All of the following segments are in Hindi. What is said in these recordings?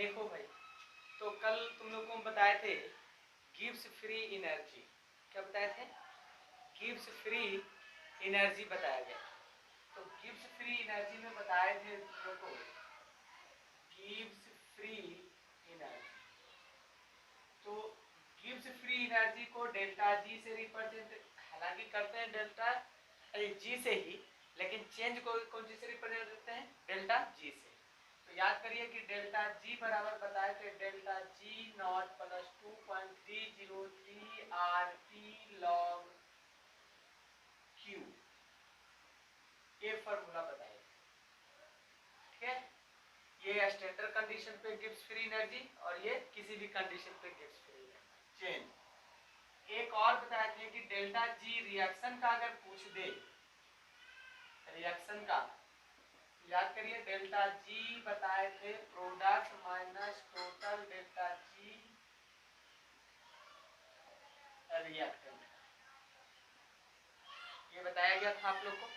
देखो भाई, तो कल तुम लोग को बताए थे गिब्स फ्री एनर्जी। क्या बताए थे? गिब्स फ्री एनर्जी बताया गया। तो गिब्स फ्री एनर्जी में बताए थे तुम लोग को गिब्स फ्री एनर्जी। तो गिब्स फ्री एनर्जी को डेल्टा जी से रिप्रेजेंट हालांकि करते हैं डेल्टा जी से ही, लेकिन चेंज को कौन सी से रिप्रेजेंट करते हैं? डेल्टा जी से। तो याद करिए कि डेल्टा जी बराबर बताए थे delta G not plus 2.303 R T log Q. ये फॉर्मूला बताइए, ठीक है। ये स्टैंडर्ड कंडीशन पे गिब्स फ्री एनर्जी और ये किसी भी कंडीशन पे गिब्स फ्री चेंज। एक और बताए थे कि डेल्टा जी रिएक्शन का अगर पूछ दे, रिएक्शन का याद करिए डेल्टा जी बताए थे product minus total delta G reactant. ये बताया गया था आप लोग को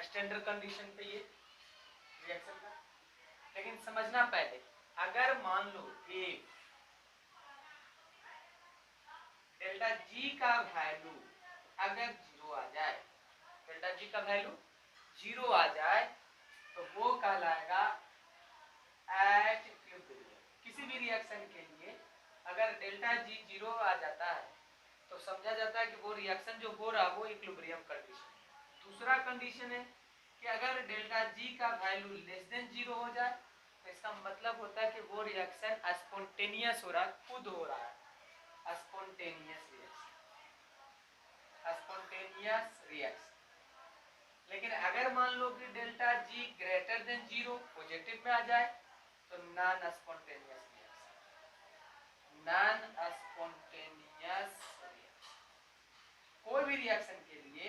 स्टैंडर्ड कंडीशन पे ये रिएक्शन का। लेकिन समझना पहले, अगर मान लो एक डेल्टा जी का वैल्यू अगर जीरो आ जाए, डेल्टा जी का वैल्यू जीरो आ जाए तो वो कहलाएगा एट इक्विलिब्रियम। किसी भी रिएक्शन के लिए अगर डेल्टा जी जीरो आ जाता है तो समझा जाता है कि वो रिएक्शन जो हो रहा है वो इक्विलिब्रियम कंडीशन है। दूसरा कंडीशन है कि अगर डेल्टा जी का वैल्यू लेस देन जीरो हो जाए तो इसका मतलब होता है कि वो रिएक्शन स्पॉन्टेनियस हो रहा है, खुद हो रहा है, स्पॉन्टेनियस रिएक्शन, स्पॉन्टेनियस रिएक्शन। लेकिन अगर मान लो कि delta G greater than zero positive में आ जाए तो non spontaneous reaction, non spontaneous reaction. कोई भी रिएक्शन के लिए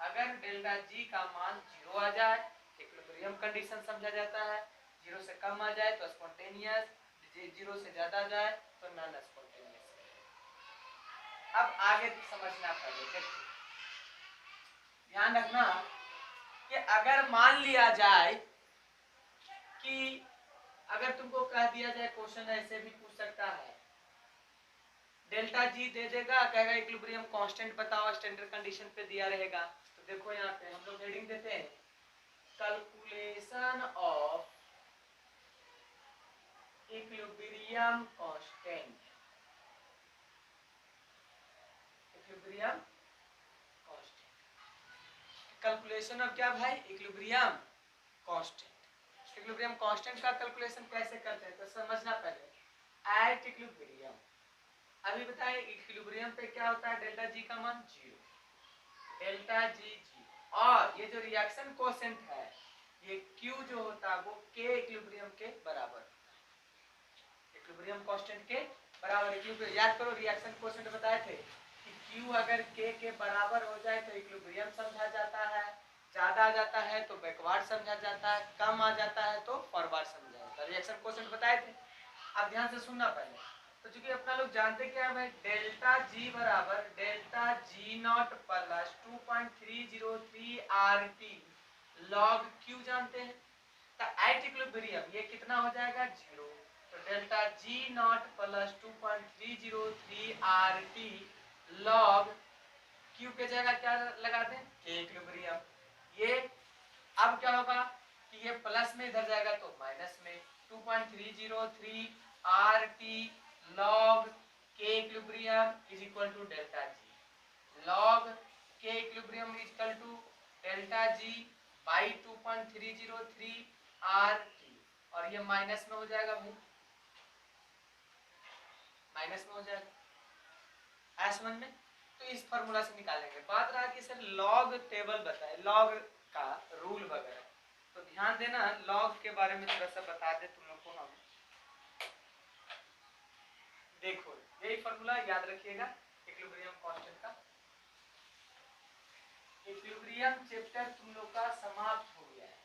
अगर डेल्टा जी का मान जीरो आ जाए इक्विलिब्रियम कंडीशन समझा जाता है, जीरो से कम आ जाए तो स्पॉन्टेनियस, जीरो से ज्यादा आ जाए तो नॉन स्पॉन्टेनियस। अब आगे समझना पड़ेगा, देखिए ध्यान रखना कि अगर मान लिया जाए कि अगर तुमको कह दिया जाए, क्वेश्चन ऐसे भी पूछ सकता है, डेल्टा जी दे देगा, कहेगा इक्विलिब्रियम कांस्टेंट बताओ, स्टैंडर्ड कंडीशन पे दिया रहेगा। तो देखो यहाँ पे हम लोग हेडिंग देते हैं calculation of equilibrium constant, equilibrium constant. Calculation of क्या भाई? Equilibrium constant. इक्विलिब्रियम कांस्टेंट का कैलकुलेशन कैसे करते हैं तो समझना पहले। एट इक्विलिब्रियम, अभी बताए इक्विलिब्रियम पे क्या होता है, डेल्टा जी का मान जीरो, डेल्टा जी जीरो, और ये जो रिएक्शन कोएफिशिएंट है ये Q जो होता है वो K इक्विलिब्रियम के बराबर होता है, इक्विलिब्रियम कांस्टेंट के बराबर। इक्विलिब्रियम याद करो, रिएक्शन कोएफिशिएंट बताए थे कि Q अगर K के बराबर हो जाए तो इक्विलिब्रियम समझा जाता है, ज्यादा आ जाता है तो बैकवर्ड समझा जाता है, कम आ जाता है तो फॉरवर्ड समझा जाता है। रिएक्शन कोएफिशिएंट बताए थे। अब ध्यान से सुनना पहले, तो चूंकि अपना लोग जानते क्या है, डेल्टा जी बराबर delta G not plus 2.303 R T log Q जानते हैं। तो एट इक्विलिब्रियम ये कितना हो जाएगा? जीरो। तो delta G not plus 2.303 R T log Q के जगह क्या लगा दें? के इक्विलिब्रियम। ये अब क्या होगा कि ये प्लस में इधर जाएगा तो माइनस में, 2.303 R T log K equilibrium is equal to delta G, log K equilibrium is equal to delta G by 2.303 R T, और ये माइनस में हो जाएगा भाई, माइनस में हो जाएगा S1 में। तो इस फॉर्मूला से निकालेंगे। बात रहा कि सर लॉग टेबल बताए, लॉग का रूल वगैरह, तो ध्यान देना लॉग के बारे में थोड़ा सा बता दे तुम लोग को हम। देखो यही फॉर्मूला याद रखिएगा इक्विलिब्रियम कांस्टेंट का। इक्विलिब्रियम चैप्टर तुम लोग का समाप्त हो गया है।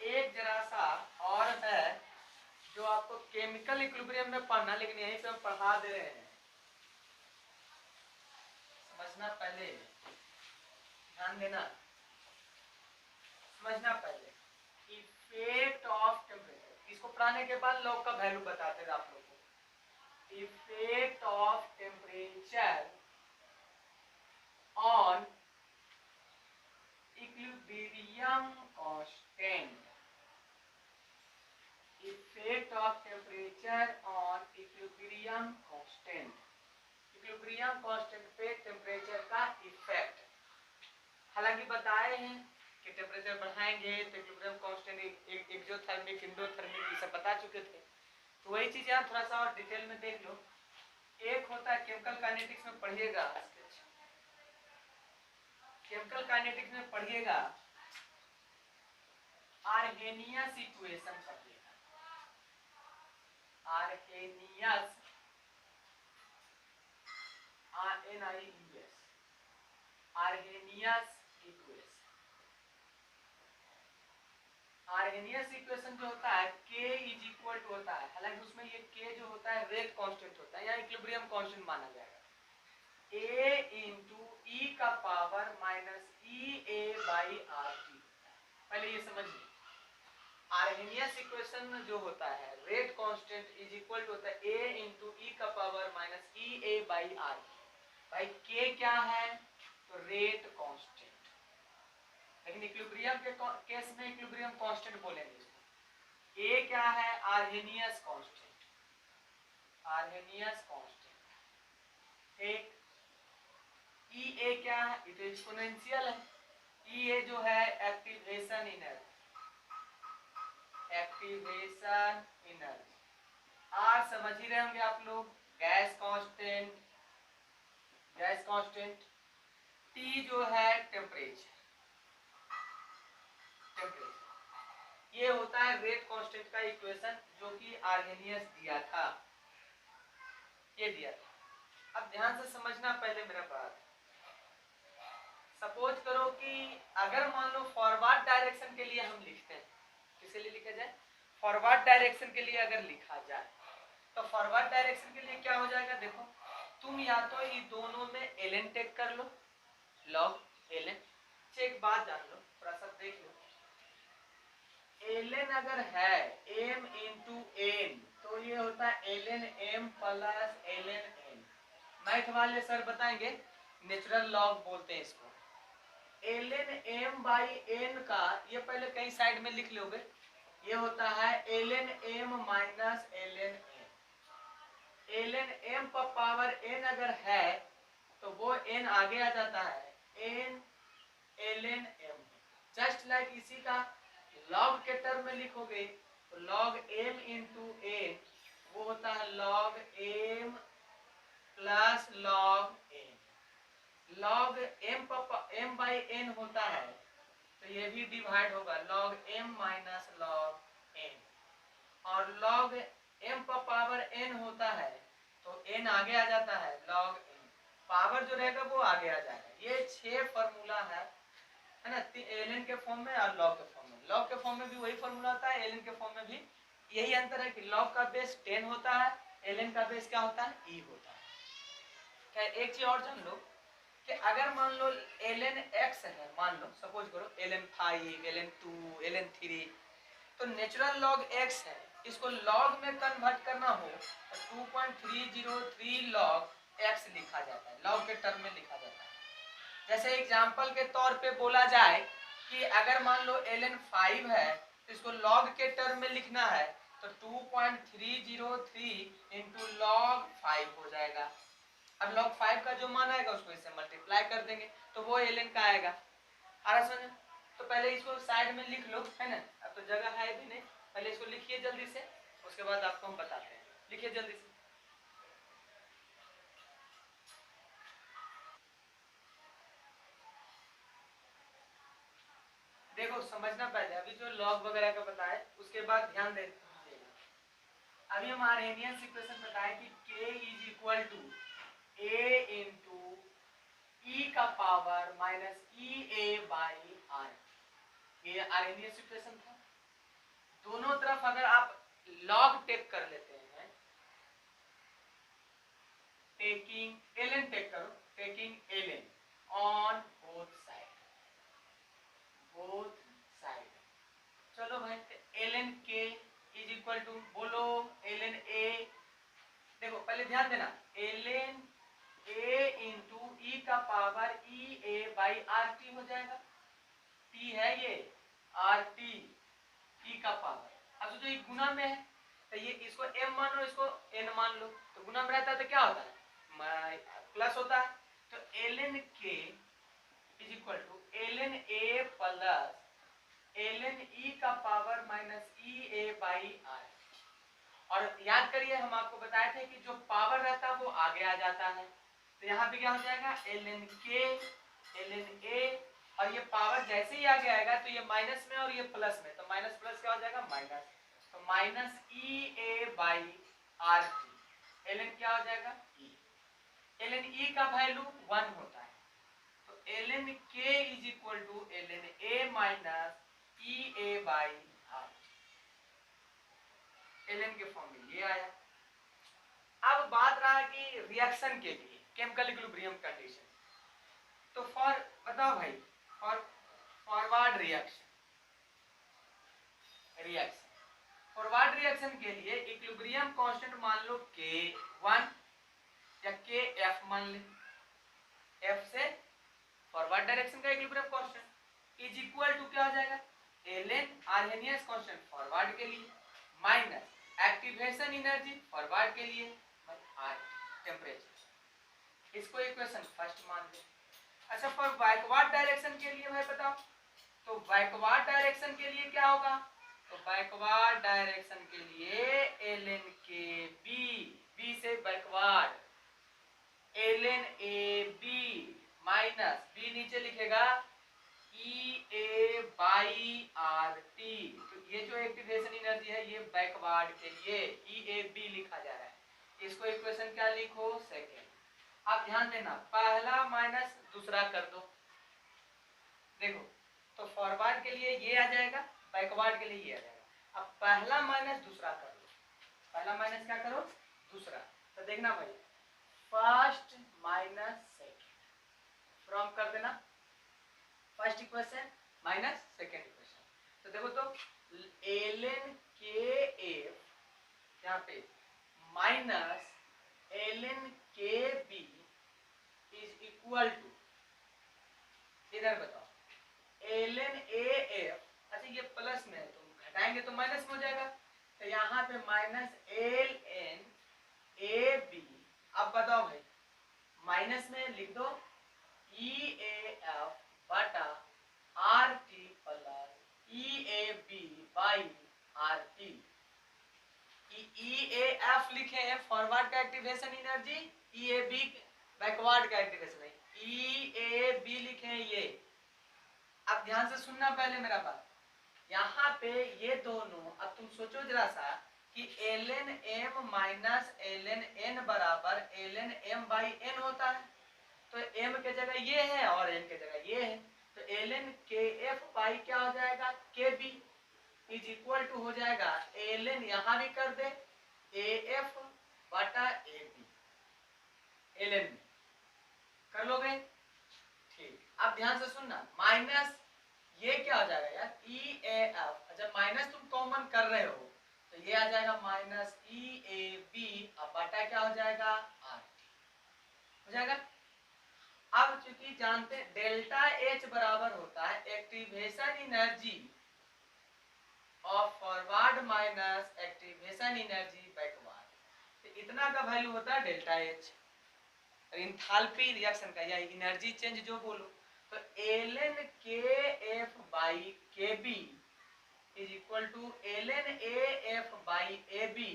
एक जरा सा और है जो आपको केमिकल इक्विलिब्रियम में पढ़ना, लेकिन यहीं पे हम पढ़ा दे रहे हैं, समझना पहले, ध्यान देना, समझना पहले। इफेक्ट ऑफ टेम्परेचर, इसको पढ़ाने के बाद लॉग का वैल्यू बताते थे आप लोगों को। Effect of temperature on equilibrium constant, effect of temperature on equilibrium constant, equilibrium constant पे टेम्परेचर का इफेक्ट। हालांकि बताए हैं कि टेम्परेचर बढ़ाएंगे तो इक्विलिब्रियम कांस्टेंट, एक्सोथर्मिक, एंडोथर्मिक, ये सब बता चुके थे। तो वही चीज यहाँ थोड़ा सा और डिटेल में देख लो। एक होता है केमिकल काइनेटिक्स में पढ़िएगा, केमिकल काइनेटिक्स में पढ़िएगा आर्हेनियस इक्वेशन पढ़िएगा, Arrhenius, RNIUS, Arrhenius equation. Arrhenius equation जो होता है K इज इक्वल टू होता है, हालांकि उसमें ये K जो होता है रेट कांस्टेंट होता है, यहाँ इक्विलिब्रियम कांस्टेंट माना जाएगा। A इंटू ई का power minus EA by RT। पहले ये समझिए, आर्हेनियस इक्वेशन जो होता है rate constant is equal to होता है A इंटू ई का power minus EA by RT। भाई K क्या है? तो रेट कांस्टेंट, लेकिन इक्विलिब्रियम के केस में इक्विलिब्रियम कांस्टेंट बोलेंगे इसको। A क्या है? Arrhenius constant, Arrhenius constant. ठीक, EA क्या है? ये तो एक्सपोनेंशियल है। EA जो है activation energy, activation energy. R समझ ही रहे होंगे आप लोग, gas constant, gas constant. T जो है टेम्परेचर, टेम्परेचर। ये होता है रेट कांस्टेंट का इक्वेशन जो कि आर्हेनियस दिया था, ये दिया था। अब ध्यान से समझना पहले मेरा बात। सपोज करो कि अगर मान लो फॉरवर्ड डायरेक्शन के लिए हम लिखते हैं, किसके लिए लिखा जाए? फॉरवर्ड डायरेक्शन के लिए अगर लिखा जाए तो फॉरवर्ड डायरेक्शन के लिए क्या हो जाएगा? देखो, तुम या तो ये दोनों में ln टेक कर लो, log ln। एक बात जान लो, थोड़ा सा देख लो, ln अगर है m इंटू n तो ये होता है ln m plus ln n। Math वाले सर बताएंगे, नेचुरल लॉग बोलते हैं इसको। ln m बाई n का ये पहले कहीं साइड में लिख लोगे, ये होता है ln m minus ln n। ln m पर पावर n अगर है तो वो n आगे आ जाता है, n ln m। Just like इसी का log के टर्म में लिखोगे तो log m इंटू n वो होता है log m plus log n। log m by n होता है तो ये भी डिवाइड होगा log m minus log n, और log m पर पावर n होता है तो n आगे आ जाता है log n, पावर जो रहेगा वो आगे आ जाएगा। ये 6 फॉर्मूला है ना, ln के फॉर्म में और log के फॉर्म में। log के फॉर्म में भी वही फॉर्मूला होता है, ln के फॉर्म में भी यही अंतर है कि log का बेस 10 होता है, ln का बेस क्या होता है? e होता है। क्या एक चीज और जान लो कि अगर मान लो ln x है, मान लो सपोज करो ln 5, ln 2, ln 3, तो नेचुरल log x है, इसको log में कन्वर्ट करना हो तो 2.303 log x लिखा जाता है, log के टर्म में लिखा जाता है। जैसे एग्जाम्पल के तौर पे बोला जाए कि अगर मान लो ln 5 है तो इसको log के टर्म में लिखना है तो 2.303 इंटू log 5 हो जाएगा। अब log 5 का जो मान आएगा उसको इससे मल्टीप्लाई कर देंगे तो वो ln का आएगा। आ रहा समझ? तो पहले इसको साइड में लिख लो, है ना, अब तो जगह है भी नहीं, पहले इसको लिखिए जल्दी से, उसके बाद आपको हम बताते हैं। लिखिए जल्दी से। देखो समझना पहले, अभी जो लॉग वगैरह का बताए उसके बाद ध्यान दे दीजिएगा। अभी हम आर्हेनियस इक्वेशन बताए कि K is equal to A into ई का power minus EA by R। ये आर्हेनियस इक्वेशन था। दोनों तरफ अगर आप लॉग टेक कर लेते हैं, टेकिंग ln टेक करो, taking ln on both side, both side. चलो भाई, ln k is equal to बोलो ln a, देखो पहले ध्यान देना, ln a इंटू ई का power E A by R T हो जाएगा, t है ये आर टी ई का पावर। अब जो ये गुना में है तो ये इसको m मान लो, इसको n मान लो, तो गुना में रहता है तो क्या होता है प्लस होता है, तो ln k is equal to ln a plus ln e का power minus E A by R. और याद करिए हम आपको बताए थे कि जो पावर रहता है वो आगे आ जाता है, तो यहाँ पे क्या हो जाएगा ln k ln a, और ये पावर जैसे ही आगे आएगा तो ये माइनस में और ये प्लस में, तो माइनस प्लस क्या हो जाएगा माइनस, तो minus E A by R T, ln क्या हो जाएगा e, ln e का वैल्यू 1 होता है, तो ln k is equal to ln a minus E A by R, ln के फॉर्म में ये आया। अब बात रहा कि रिएक्शन के लिए केमिकल इक्विलिब्रियम कंडीशन, तो फॉर बताओ भाई, for forward reaction forward reaction के लिए इक्विलिब्रियम कांस्टेंट मान लो K1 या Kf मान ले, F से फॉरवर्ड डायरेक्शन का equilibrium constant is equal to क्या हो जाएगा ln आर्हेनियस कांस्टेंट फॉरवर्ड के लिए माइनस एक्टिवेशन एनर्जी फॉरवर्ड के लिए आर टेम्परेचर, इसको इक्वेशन फर्स्ट मान ले। अच्छा फॉर बैकवर्ड डायरेक्शन के लिए भाई बताओ, तो बैकवर्ड डायरेक्शन के लिए क्या होगा, तो बैकवर्ड डायरेक्शन के लिए ln के बी से backward ln A B minus B नीचे लिखेगा E A by R T, तो ये जो एक्टिवेशन एनर्जी है ये बैकवर्ड के लिए ई ए बी लिखा जा रहा है, इसको इक्वेशन क्या लिखो सेकेंड। अब ध्यान देना पहला माइनस दूसरा कर दो, देखो तो फॉरवर्ड के लिए ये आ जाएगा, बैकवर्ड के लिए ये आ जाएगा। अब पहला माइनस दूसरा कर लो, पहला माइनस क्या करो दूसरा, तो देखना भाई फर्स्ट माइनस सेकेंड फ्रॉम कर देना first equation minus second equation, तो देखो तो ln के एफ यहाँ पे माइनस ln के बी इज इक्वल टू, इधर बताओ ln ए एफ, अच्छा ये प्लस में है तो घटाएंगे तो माइनस में हो जाएगा, तो यहाँ पे माइनस ln ए बी, अब बताओ भाई माइनस में लिख दो ई ए एफ बटा R T plus E A B by R T, E A F लिखे हैं फॉरवर्ड का activation energy, E A B backward का एक्टिवेशन है, ई ए बी लिखे हैं ये। अब ध्यान से सुनना पहले मेरा बात, यहाँ पे ये दोनों, अब तुम सोचो जरा सा कि ln m minus ln n बराबर ln m बाई n होता है, तो m के जगह ये है और n के जगह ये है, तो ln के एफ बाई क्या हो जाएगा के बी इज इक्वल टू हो जाएगा ln यहाँ भी कर दे ए एफ बटा ए बी, ln कर लोगे ठीक। अब ध्यान से सुनना माइनस ये क्या हो जाएगा यार ई ए एफ, जब माइनस तुम कॉमन कर रहे हो तो ये आ जाएगा माइनस ई ए बी, अब बटा क्या हो जाएगा आर टी हो जाएगा। अब चूंकि जानते हैं डेल्टा एच बराबर होता है activation energy of forward minus activation energy backward, तो इतना का वैल्यू होता है डेल्टा एच, एंथैल्पी रिएक्शन का या एनर्जी चेंज जो बोलो, तो ln K F by K B is equal to ln A F by A B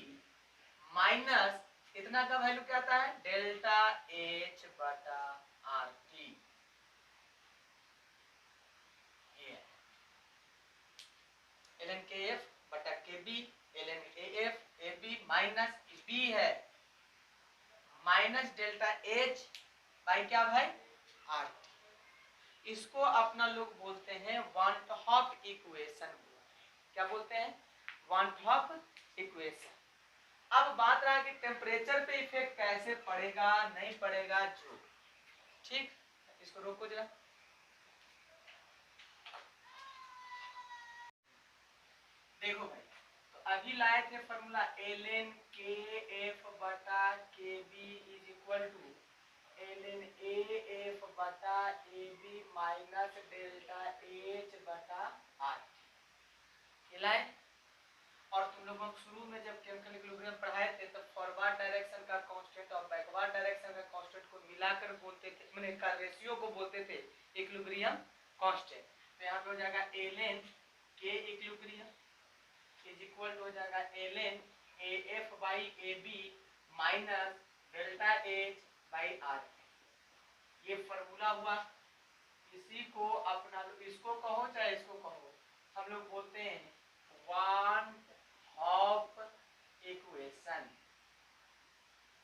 minus इतना का वैल्यू क्या आता है डेल्टा एच बटा R T, ln K F बटा K B ln A F A B minus B है माइनस डेल्टा एच बाई क्या भाई आर टी, इसको अपना लोग बोलते हैं वन हॉफ इक्वेशन, क्या बोलते हैं वन हॉफ इक्वेशन। अब बात रहा कि टेम्परेचर पे इफेक्ट कैसे पड़ेगा नहीं पड़ेगा जो, ठीक इसको रोको जरा, देखो भाई तो अभी लाए थे फॉर्मूला ln kf बटा kb is equal to ln af बटा ab माइनस डेल्टा h बटा r लाए। और तुम लोग शुरू में जब केमिकल इक्विलिब्रियम पढ़ाए थे तब फॉरवर्ड डायरेक्शन का कांस्टेंट और बैकवर्ड डायरेक्शन का कांस्टेंट को मिलाकर बोलते थे, मैंने का रेशियो को बोलते थे इक्विलिब्रियम कांस्टेंट। तो यहाँ पे हो जाएगा ln k equilibrium is equal to हो जाएगा ln af by ab minus delta h by r। ये फॉर्मूला हुआ, इसी को अपना लो, इसको कहो चाहे इसको कहो, हम लोग बोलते हैं one of equation.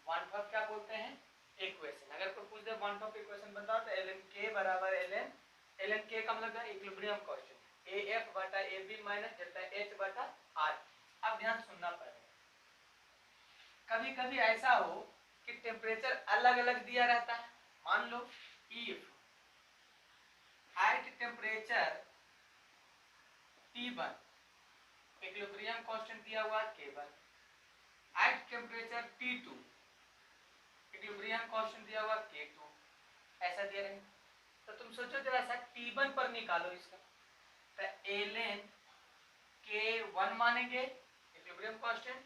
One of क्या बोलते हैं? इक्वेशन। अगर कोई पूछ दे वन ऑफ इक्वेशन बताओ तो ln k बराबर ln k का मतलब है इक्विलिब्रियम कांस्टेंट af बटा ab माइनस डेल्टा h बटा r। अब ध्यान सुनना पड़ेगा, कभी कभी ऐसा हो कि टेम्परेचर अलग अलग दिया रहता है। मान लो if at temperature T1 equilibrium constant दिया हुआ K1, at temperature T2 equilibrium constant दिया हुआ K2, ऐसा दिया रहे। तो तुम सोचो जरा सा T1 पर निकालो इसका, तो ln K1 मानेंगे equilibrium constant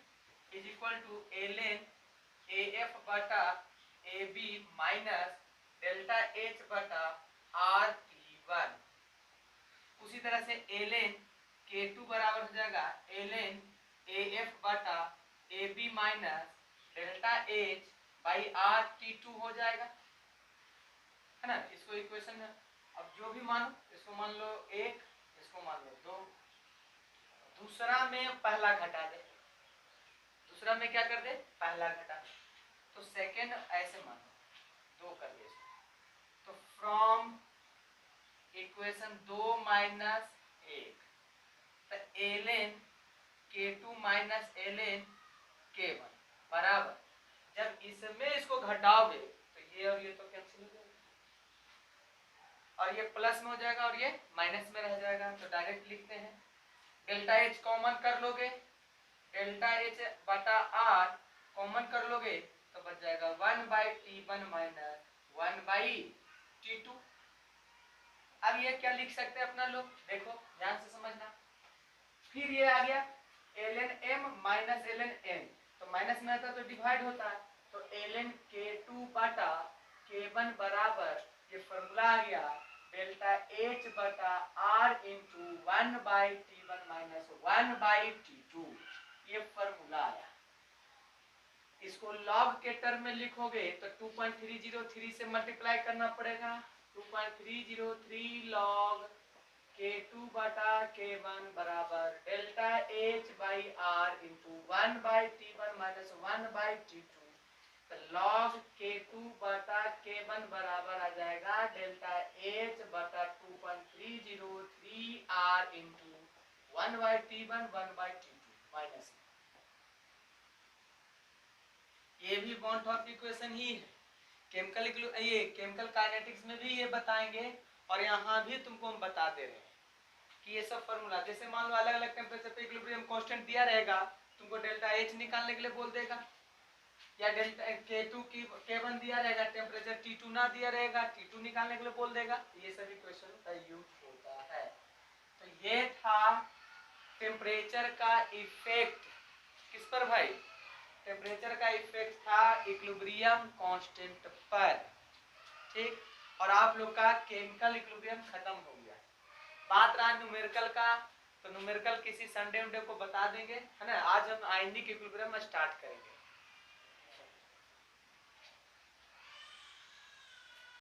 is equal to ln AF बटा AB माइनस डेल्टा H बटा RT1। उसी तरह से ln K2 बराबर हो जाएगा ln AF बटा AB minus delta H by RT2 हो जाएगा, है ना। इसको इक्वेशन है, अब जो भी मानो, इसको मान लो 1, इसको मान लो 2, दूसरा में पहला घटा दे, दूसरा में क्या कर दे? पहला घटा। तो सेकेंड ऐसे मानो 2 कर दे, तो फ्रॉम इक्वेशन 2 माइनस 1 तो ln K2 minus ln K1 बराबर, जब इसमें इसको घटाओगे तो ये और ये तो कैंसिल हो जाएगा, और ये प्लस में हो जाएगा और ये माइनस में रह जाएगा। तो डायरेक्ट लिखते हैं डेल्टा H कॉमन कर लोगे, डेल्टा H बटा R कॉमन कर लोगे तो बच जाएगा 1 by T1 minus 1 by T2। अब ये क्या लिख सकते हैं अपना लोग, देखो ध्यान से समझना। फिर ये आ गया ln m minus ln n, तो माइनस में आता है तो डिवाइड होता है, तो ln K2 बटा K1 बराबर, ये फॉर्मूला आ गया डेल्टा H बटा R into 1 by T1 minus 1 by T2, ये फॉर्मूला आया। इसको लॉग के टर्म में लिखोगे तो 2.303 से मल्टीप्लाई करना पड़ेगा, 2.303 लॉग K2 बटा K1 बराबर delta H by R into 1 by T1 minus 1 by T2, तो लॉग K2 बटा K1 बराबर आ जाएगा डेल्टा H बटा 2.303 R into 1 by T1 1 by T2 minus. ये भी बॉन्ड ऑफ इक्वेशन ही है, ये केमिकल काइनेटिक्स में भी ये बताएंगे, और यहाँ भी तुमको हम बता दे रहे हैं कि ये सब फॉर्मूला, जैसे मान लो अलग अलग टेम्परेचर पे इक्विलिब्रियम कांस्टेंट दिया रहेगा, तुमको डेल्टा H निकालने के लिए बोल देगा, या डेल्टा K2 की K1 दिया रहेगा, टेम्परेचर T2 ना दिया रहेगा, T2 निकालने के लिए बोल देगा। ये सभी क्वेश्चन का यूज होता है। तो ये था टेम्परेचर का इफेक्ट किस पर भाई? टेम्परेचर का इफेक्ट था इक्विलिब्रियम कांस्टेंट पर, ठीक। और आप लोग का केमिकल इक्विलिब्रियम खत्म हो गया। बात रहा न्यूमेरिकल का, तो न्यूमेरिकल किसी संडे को बता देंगे, है ना। आज हम आयनिक इक्विलिब्रियम स्टार्ट करेंगे।